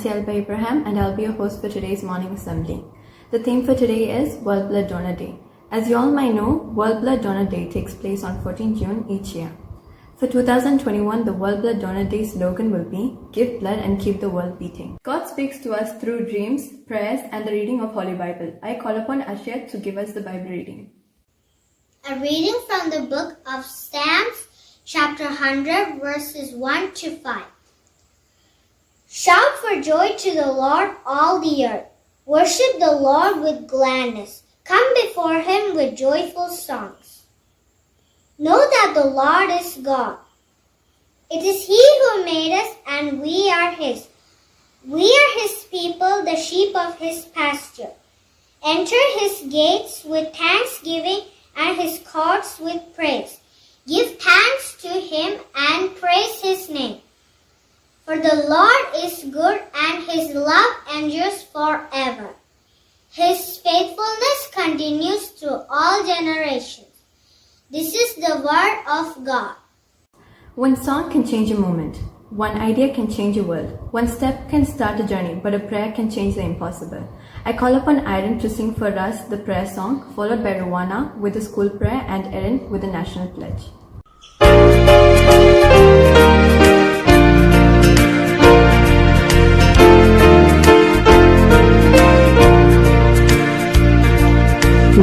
Nancy Alba Abraham, and I'll be your host for today's morning assembly. The theme for today is World Blood Donor Day. As you all might know, World Blood Donor Day takes place on 14 June each year. For 2021, the World Blood Donor Day slogan will be Give blood and keep the world beating. God speaks to us through dreams, prayers, and the reading of Holy Bible. I call upon Ashia to give us the Bible reading. A reading from the book of Psalms, chapter 100, verses 1 to 5. Shout for joy to the Lord, all the earth. Worship the Lord with gladness. Come before him with joyful songs. Know that the Lord is God. It is he who made us, and we are his. We are his people, the sheep of his pasture. Enter his gates with thanksgiving and his courts with praise. Give thanks to him and praise his name. For the Lord is good, and his love endures forever. His faithfulness continues through all generations. This is the word of God. One song can change a moment. One idea can change a world. One step can start a journey, but a prayer can change the impossible. I call upon Aaron to sing for us the prayer song, followed by Rowana with the school prayer and Erin with the national pledge.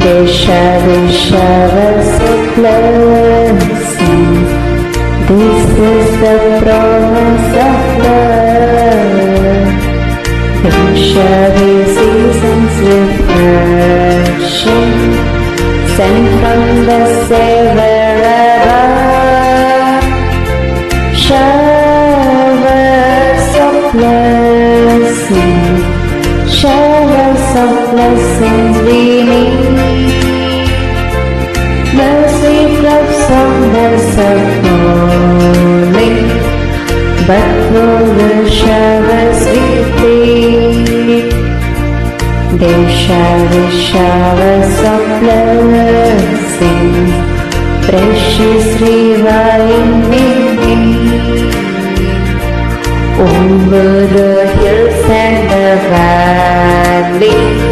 Desha blessing. This is the promise of love. Desha seasons refreshing, sent from the Savior above. Showers of blessing, showers of blessings we need. Mercy drops on us are falling, but through the showers we plead. They shower showers of blessings, precious reviving over the hills and the valleys.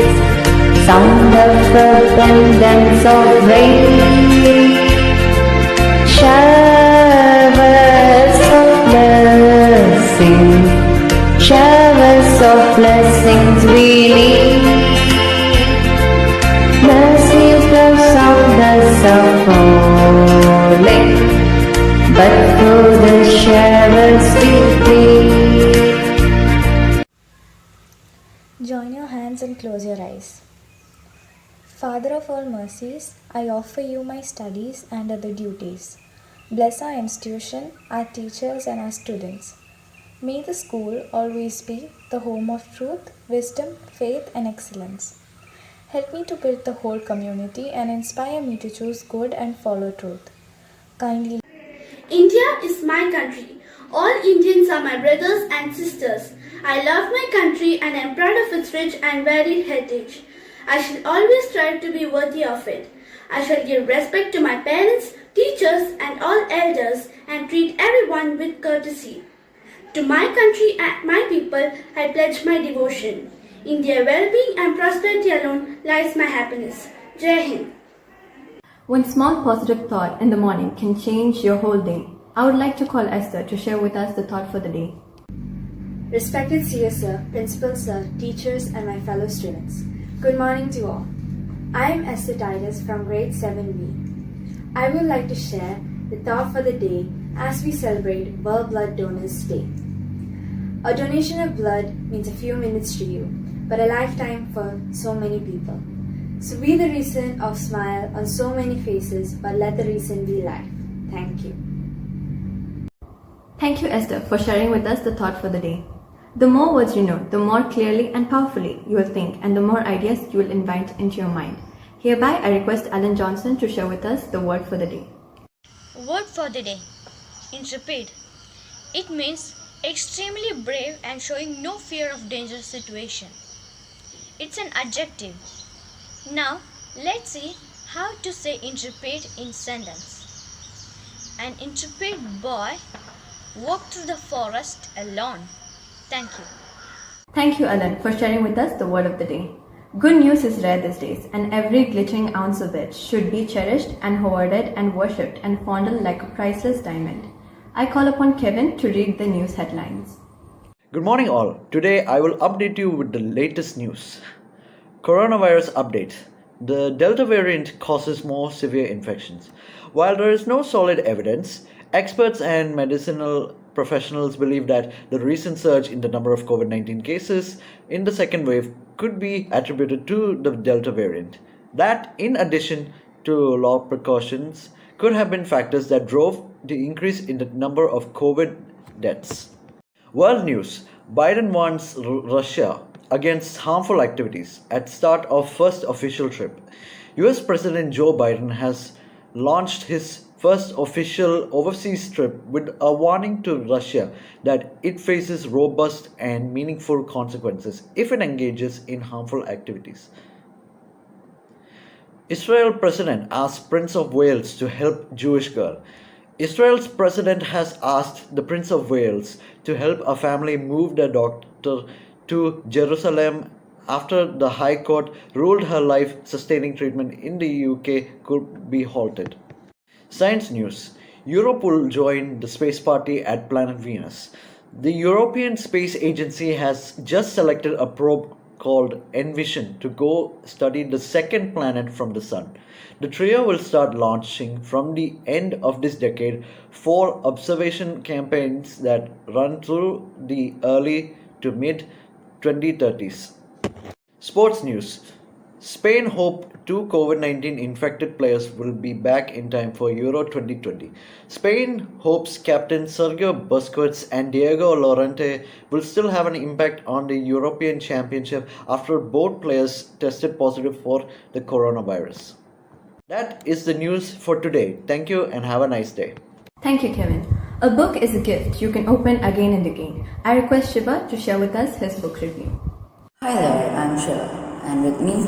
Sound of abundance of rain, showers of blessings, showers of blessings we need. Mercy flows on us are falling, but through the showers we plead. Join your hands and close your eyes. Father of all mercies, I offer you my studies and other duties. Bless our institution, our teachers and our students. May the school always be the home of truth, wisdom, faith and excellence. Help me to build the whole community and inspire me to choose good and follow truth. Kindly. India is my country. All Indians are my brothers and sisters. I love my country and am proud of its rich and varied heritage. I shall always strive to be worthy of it. I shall give respect to my parents, teachers and all elders and treat everyone with courtesy. To my country and my people, I pledge my devotion. In their well-being and prosperity alone lies my happiness. Jai Hind. One small positive thought in the morning can change your whole day. I would like to call Esther to share with us the thought for the day. Respected CS Sir, Principal Sir, teachers and my fellow students. Good morning to all. I am Esther Titus from grade 7B. I would like to share the thought for the day as we celebrate World Blood Donors Day. A donation of blood means a few minutes to you, but a lifetime for so many people. So be the reason of smile on so many faces, but let the reason be life. Thank you. Thank you, Esther, for sharing with us the thought for the day. The more words you know, the more clearly and powerfully you will think, and the more ideas you will invite into your mind. Hereby, I request Alan Johnson to share with us the word for the day. Word for the day. Intrepid. It means extremely brave and showing no fear of dangerous situation. It's an adjective. Now, let's see how to say intrepid in sentence. An intrepid boy walked through the forest alone. Thank you. Thank you, Alan, for sharing with us the word of the day. Good news is rare these days, and every glittering ounce of it should be cherished and hoarded and worshipped and fondled like a priceless diamond. I call upon Kevin to read the news headlines. Good morning, all. Today I will update you with the latest news. Coronavirus update. The Delta variant causes more severe infections. While there is no solid evidence, experts and medicinal professionals believe that the recent surge in the number of COVID-19 cases in the second wave could be attributed to the Delta variant. That, in addition to law precautions, could have been factors that drove the increase in the number of COVID deaths. World news. Biden warns Russia against harmful activities at start of first official trip. US President Joe Biden has launched his first official overseas trip with a warning to Russia that it faces robust and meaningful consequences if it engages in harmful activities. Israel President asks Prince of Wales to help Jewish girl. Israel's president has asked the Prince of Wales to help a family move their daughter to Jerusalem after the High Court ruled her life-sustaining treatment in the UK could be halted. Science news. Europe will join the space party at planet Venus. The European Space Agency has just selected a probe called Envision to go study the second planet from the Sun. The trio will start launching from the end of this decade 4 observation campaigns that run through the early to mid 2030s. Sports news. Spain hope 2 COVID-19 infected players will be back in time for Euro 2020. Spain hopes captain Sergio Busquets and Diego Llorente will still have an impact on the European Championship after both players tested positive for the coronavirus. That is the news for today. Thank you and have a nice day. Thank you, Kevin. A book is a gift you can open again and again. I request Shiva to share with us his book review. Hi there, I'm Shiva, and with me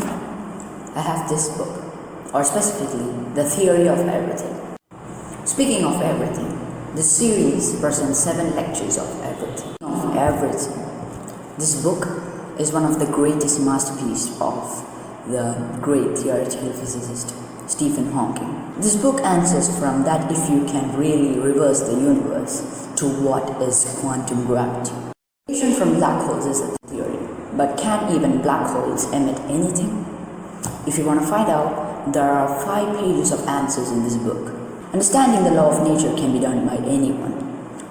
I have this book, or specifically, The Theory of Everything. Speaking of everything, this series presents 7 lectures of everything. This book is one of the greatest masterpieces of the great theoretical physicist Stephen Hawking. This book answers from that if you can really reverse the universe to what is quantum gravity. From black holes is a theory, but can even black holes emit anything? If you want to find out, there are 5 pages of answers in this book. Understanding the law of nature can be done by anyone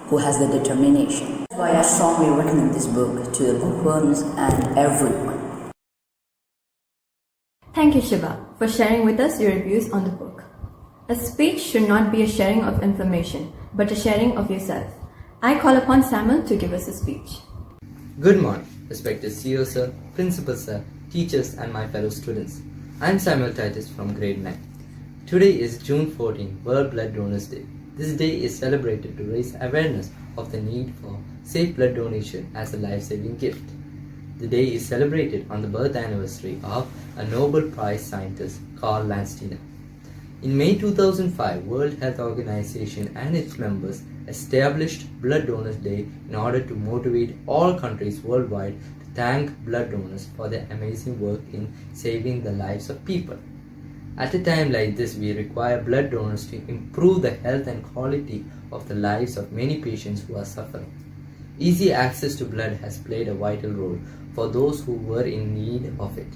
who has the determination. That's why I strongly recommend this book to the bookworms and everyone. Thank you, Shiva, for sharing with us your reviews on the book. A speech should not be a sharing of information, but a sharing of yourself. I call upon Samuel to give us a speech. Good morning, respected CEO sir, principal sir, teachers and my fellow students. I am Samuel Titus from grade 9. Today is June 14, World Blood Donors Day. This day is celebrated to raise awareness of the need for safe blood donation as a life-saving gift. The day is celebrated on the birth anniversary of a Nobel Prize scientist, Karl Landsteiner. In May 2005, World Health Organization and its members established Blood Donors Day in order to motivate all countries worldwide to thank blood donors for their amazing work in saving the lives of people. At a time like this, we require blood donors to improve the health and quality of the lives of many patients who are suffering. Easy access to blood has played a vital role for those who were in need of it.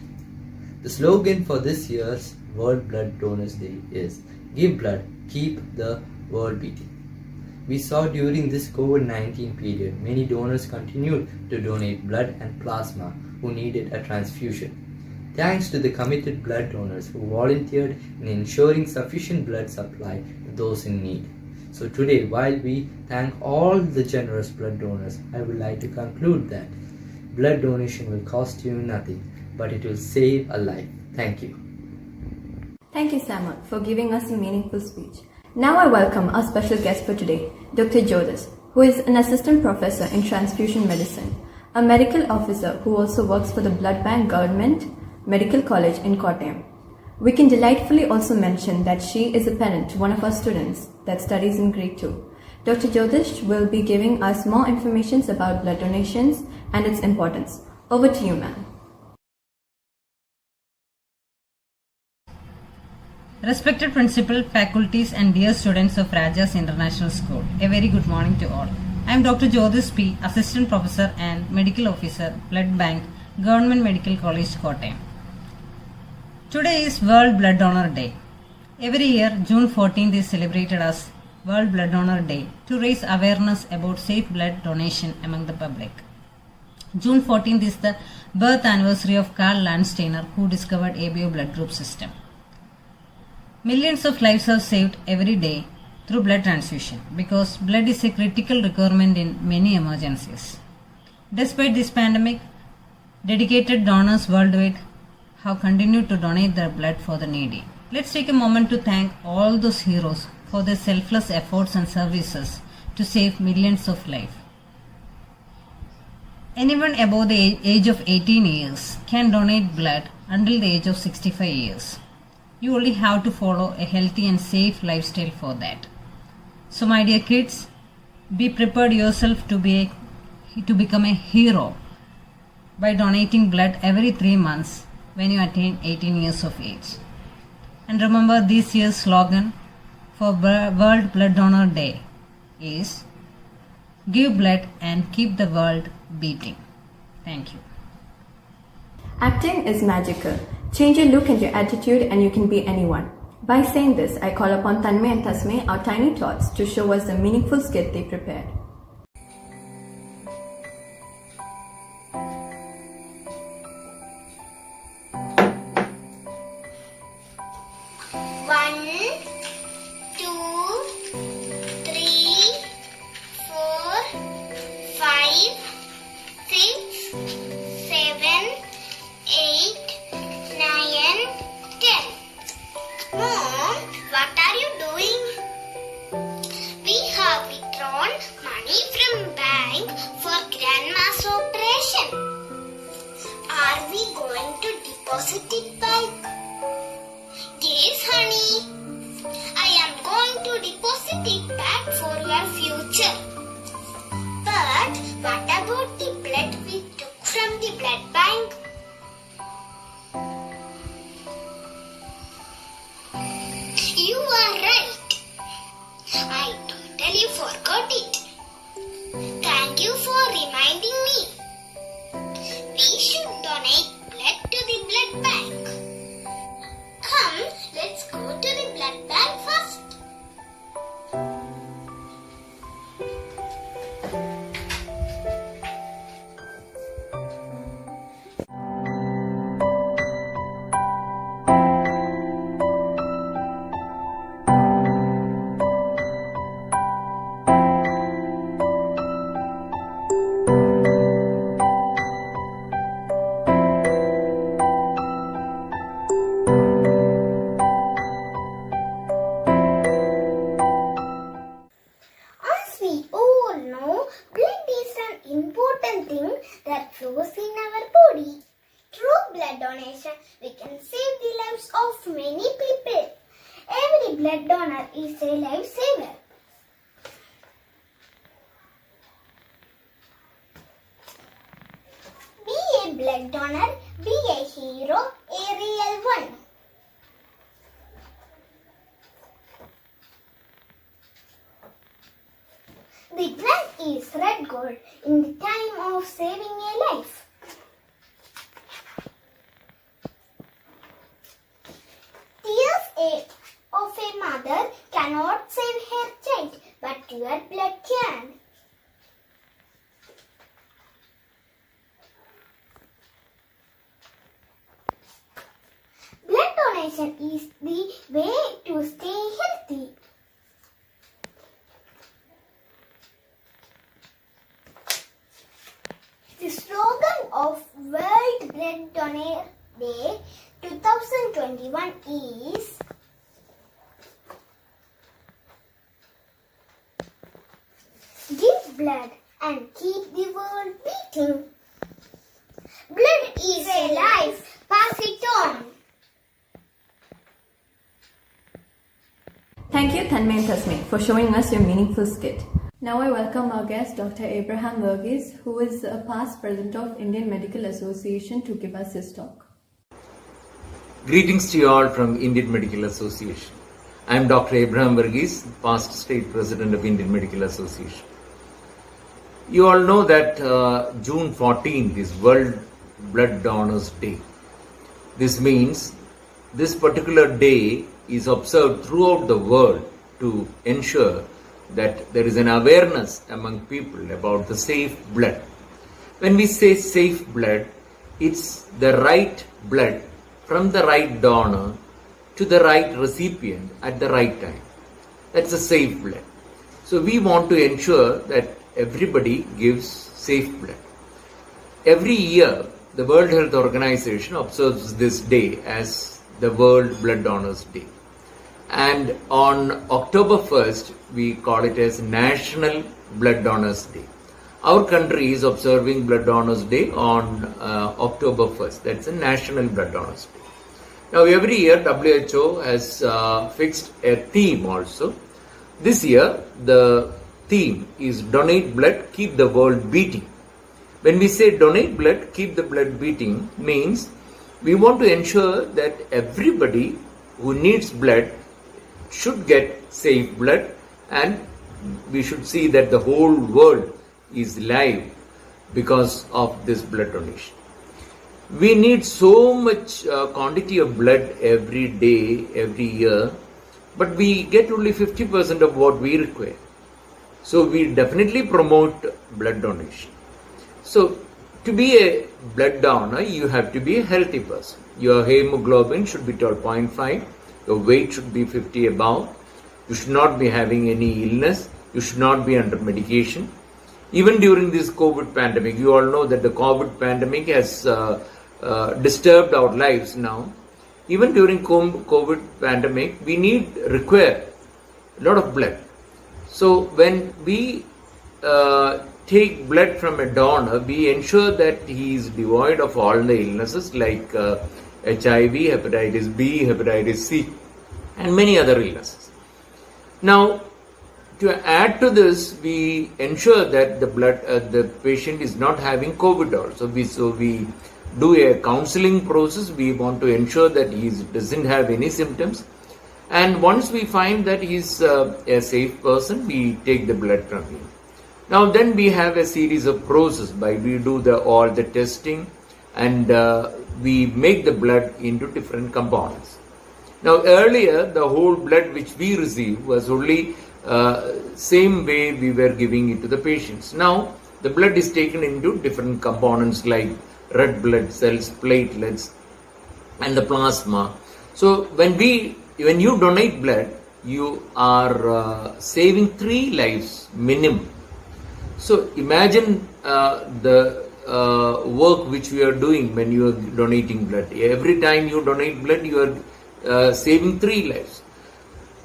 The slogan for this year's World Blood Donors Day is "Give blood, keep the world beating." We saw during this COVID-19 period many donors continued to donate blood and plasma who needed a transfusion. Thanks to the committed blood donors who volunteered in ensuring sufficient blood supply to those in need. So today, while we thank all the generous blood donors, I would like to conclude that blood donation will cost you nothing, but it will save a life. Thank you. Thank you, Samuel, for giving us a meaningful speech. Now I welcome our special guest for today, Dr. Jodis, who is an assistant professor in transfusion medicine, a medical officer who also works for the Blood Bank Government Medical College in Kottayam. We can delightfully also mention that she is a parent to one of our students that studies in grade 2. Dr. Jodish will be giving us more information about blood donations and its importance. Over to you, ma'am. Respected principal, faculties and dear students of Rajas International School, a very good morning to all. I am Dr. Jyotis P, Assistant Professor and Medical Officer, Blood Bank, Government Medical College, Kottayam. Today is World Blood Donor Day. Every year, June 14th is celebrated as World Blood Donor Day to raise awareness about safe blood donation among the public. June 14th is the birth anniversary of Karl Landsteiner, who discovered ABO blood group system. Millions of lives are saved every day through blood transfusion because blood is a critical requirement in many emergencies. Despite this pandemic, dedicated donors worldwide have continued to donate their blood for the needy. Let's take a moment to thank all those heroes for their selfless efforts and services to save millions of lives. Anyone above the age of 18 years can donate blood until the age of 65 years. You only have to follow a healthy and safe lifestyle for that. So my dear kids, be prepared yourself to become a hero by donating blood every 3 months when you attain 18 years of age. And remember, this year's slogan for World Blood Donor Day is "Give blood and keep the world beating." Thank you. Acting is magical. Change your look and your attitude and you can be anyone. By saying this, I call upon Tanmay and Tasmay, our tiny tots, to show us the meaningful skit they prepared. One, two, three, 4, 5, 6, 7, 8, 9, 10. Mom, what are you doing? We have withdrawn money from bank for grandma's operation. Are we going to deposit it back? Yes, honey. I am going to deposit it back for your future. But what about the blood we took from the blood bank? You are right. I totally forgot it. Thank you for reminding me. We should donate blood to the blood bank. Come, let's go to the blood bank first. As we all know, blood is an important thing that flows in our body. Through blood donation, we can save the lives of many people. Every blood donor is a lifesaver. Be a blood donor, be a hero, a real one. The blood is red gold in the time of saving a life. Tears of a mother cannot save her child, but your blood can. Blood donation is the way to stay healthy. The slogan of World Blood Donor Day 2021 is "Give blood and keep the world beating." Blood is a life. Pass it on. Thank you, Tanmay and Tasmay, for showing us your meaningful skit. Now I welcome our guest, Dr. Abraham Verghese, who is a past president of Indian Medical Association, to give us his talk. Greetings to you all from Indian Medical Association. I am Dr. Abraham Verghese, past state president of Indian Medical Association. You all know that June 14th is World Blood Donors Day. This means this particular day is observed throughout the world to ensure that there is an awareness among people about the safe blood. When we say safe blood, it's the right blood from the right donor to the right recipient at the right time. That's a safe blood. So we want to ensure that everybody gives safe blood. Every year, the World Health Organization observes this day as the World Blood Donors Day. And on October 1st, we call it as National Blood Donors Day. Our country is observing Blood Donors Day on October 1st. That's a National Blood Donors Day. Now, every year, WHO has fixed a theme also. This year, the theme is Donate Blood, Keep the World Beating. When we say donate blood, keep the blood beating, means we want to ensure that everybody who needs blood should get safe blood, and we should see that the whole world is live because of this blood donation. We need so much quantity of blood every day, every year, but we get only 50% of what we require. So we definitely promote blood donation. So to be a blood donor, you have to be a healthy person. Your hemoglobin should be 12.5, your weight should be 50 above, you should not be having any illness, you should not be under medication. Even during this COVID pandemic, you all know that the COVID pandemic has disturbed our lives now. Even during COVID pandemic, we require a lot of blood. So when we take blood from a donor, we ensure that he is devoid of all the illnesses like HIV, hepatitis B, hepatitis C, and many other illnesses. Now, to add to this, we ensure that the patient is not having COVID also. So we do a counseling process. We want to ensure that he doesn't have any symptoms. And once we find that he is a safe person, we take the blood from him. Now then we have a series of process by we do all the testing, and we make the blood into different components. Now earlier, the whole blood which we receive was only same way we were giving it to the patients. Now the blood is taken into different components like red blood cells, platelets, and the plasma. So when you donate blood, you are saving 3 lives minimum. So imagine the work which we are doing when you are donating blood. Every time you donate blood, you are saving 3 lives.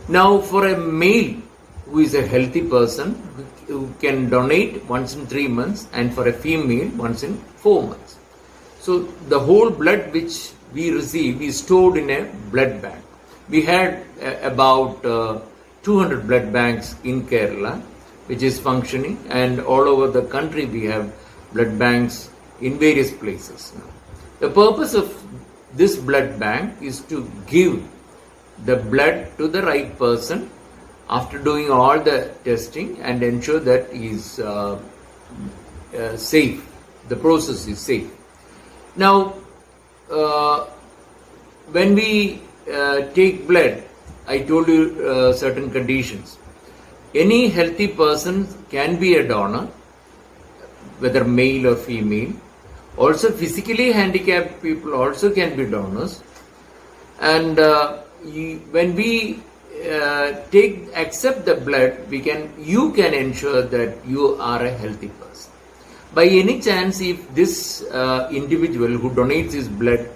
Now for a male who is a healthy person, who can donate once in 3 months, and for a female once in 4 months. So the whole blood which we receive is stored in a blood bank. We had about 200 blood banks in Kerala, which is functioning, and all over the country we have blood banks in various places now. The purpose of this blood bank is to give the blood to the right person after doing all the testing and ensure that he is safe. The process is safe. Now, when we take blood, I told you certain conditions. Any healthy person can be a donor, whether male or female. Also, physically handicapped people also can be donors. And when we accept the blood, you can ensure that you are a healthy person. By any chance, if this individual who donates his blood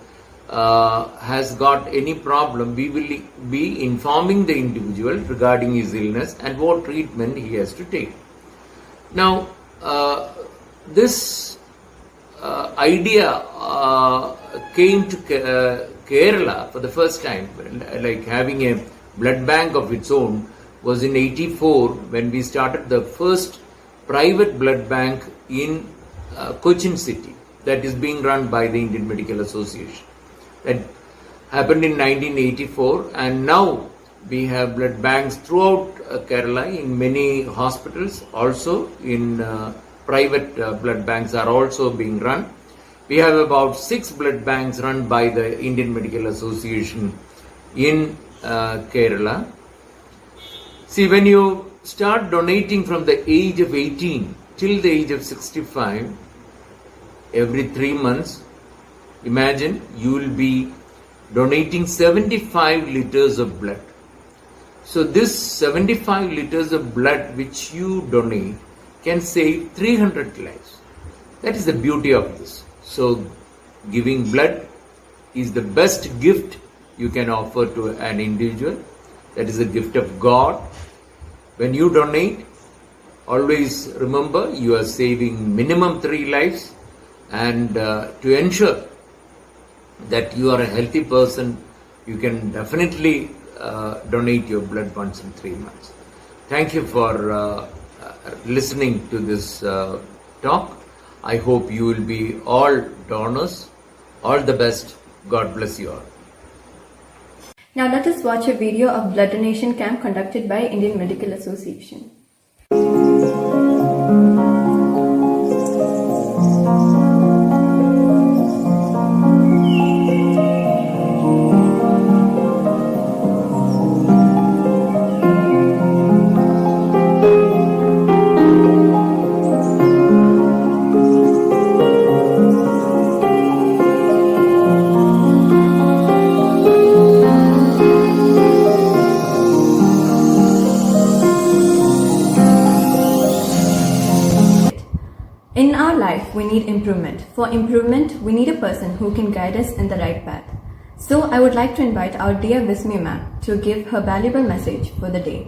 has got any problem, we will be informing the individual regarding his illness and what treatment he has to take. Now, this idea came to Kerala for the first time, like having a blood bank of its own was in 84 when we started the first private blood bank in Cochin city that is being run by the Indian Medical Association. That happened in 1984, and now we have blood banks throughout Kerala in many hospitals. Also in private blood banks are also being run. We have about 6 blood banks run by the Indian Medical Association in Kerala. See, when you start donating from the age of 18 till the age of 65, every 3 months, imagine you will be donating 75 liters of blood. So this 75 liters of blood which you donate can save 300 lives. That is the beauty of this. So giving blood is the best gift you can offer to an individual. That is a gift of God. When you donate, always remember you are saving minimum 3 lives, and to ensure that you are a healthy person, you can definitely donate your blood once in 3 months. Thank you for listening to this talk. I hope you will be all donors. All the best. God bless you all. Now let us watch a video of blood donation camp conducted by Indian Medical Association. In our life, we need improvement. For improvement, we need a person who can guide us in the right path. So I would like to invite our dear Vismi ma'am to give her valuable message for the day.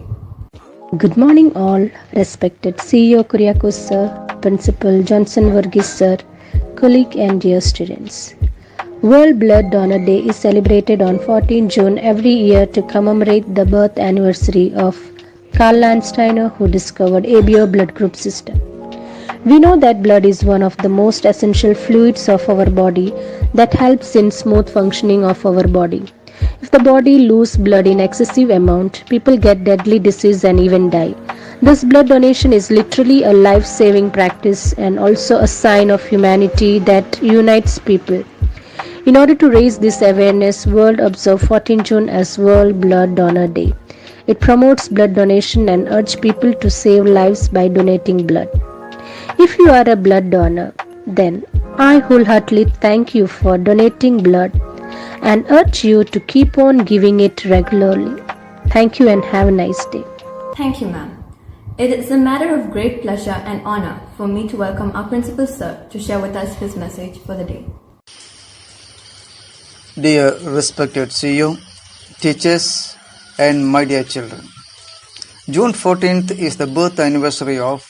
Good morning all, respected CEO Kuriakos sir, Principal Johnson Varghese sir, colleague and dear students. World Blood Donor Day is celebrated on 14 June every year to commemorate the birth anniversary of Karl Landsteiner, who discovered ABO blood group system. We know that blood is one of the most essential fluids of our body that helps in smooth functioning of our body. If the body loses blood in excessive amount, people get deadly disease and even die. Thus, blood donation is literally a life-saving practice and also a sign of humanity that unites people. In order to raise this awareness, World observes 14 June as World Blood Donor Day. It promotes blood donation and urges people to save lives by donating blood. If you are a blood donor, then I wholeheartedly thank you for donating blood and urge you to keep on giving it regularly. Thank you and have a nice day. Thank you, ma'am. It is a matter of great pleasure and honor for me to welcome our Principal Sir to share with us his message for the day. Dear respected CEO, teachers and my dear children, June 14th is the birth anniversary of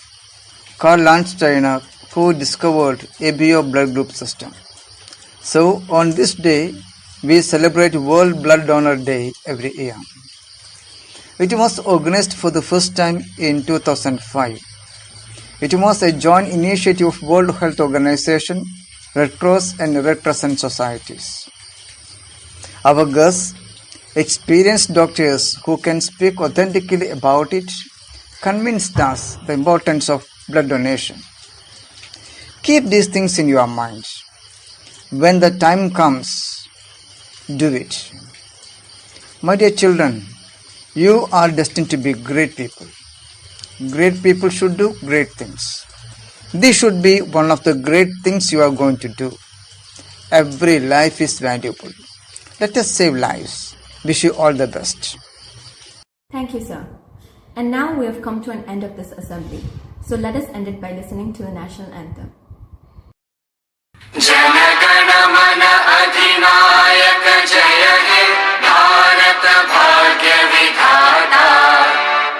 Karl Landsteiner, who discovered ABO blood group system. So on this day, we celebrate World Blood Donor Day every year. It was organized for the first time in 2005. It was a joint initiative of World Health Organization, Red Cross and Red Crescent societies. Our guests, experienced doctors who can speak authentically about it, convinced us the importance of blood donation. Keep these things in your mind. When the time comes, do it. My dear children, you are destined to be great people. Great people should do great things. This should be one of the great things you are going to do. Every life is valuable. Let us save lives. Wish you all the best. Thank you, sir. And now we have come to an end of this assembly. So let us end it by listening to the national anthem. Janagana mana adhinayak jaya he Bharat bhagya vidhata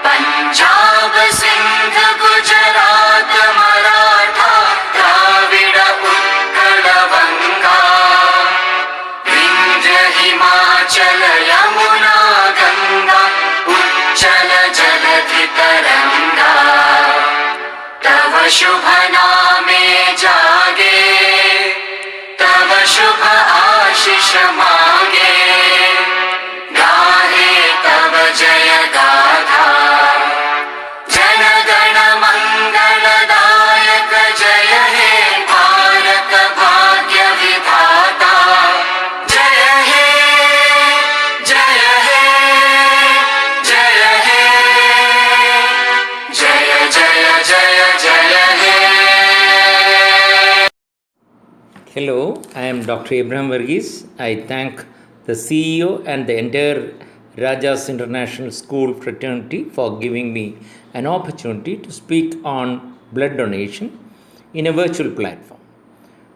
Punjab Sindh Gujarat Maratha Dravida Utkala Vanga Vindhya Himachal Yamuna Ganga Uchala Jala शुभ नामे जागे तव शुभ आशीष मांगे गाहे तव जय गाथा जन गण मंगलदायक जय हे भारत भाग्य विधाता जय हे जय हे जय हे जय जय जय जय हे. Hello, I am Dr. Abraham Varghese. I thank the CEO and the entire Rajas International School fraternity for giving me an opportunity to speak on blood donation in a virtual platform.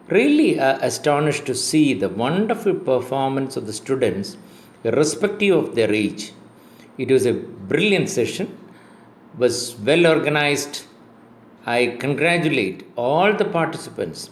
Really astonished to see the wonderful performance of the students, irrespective of their age. It was a brilliant session, was well organized. I congratulate all the participants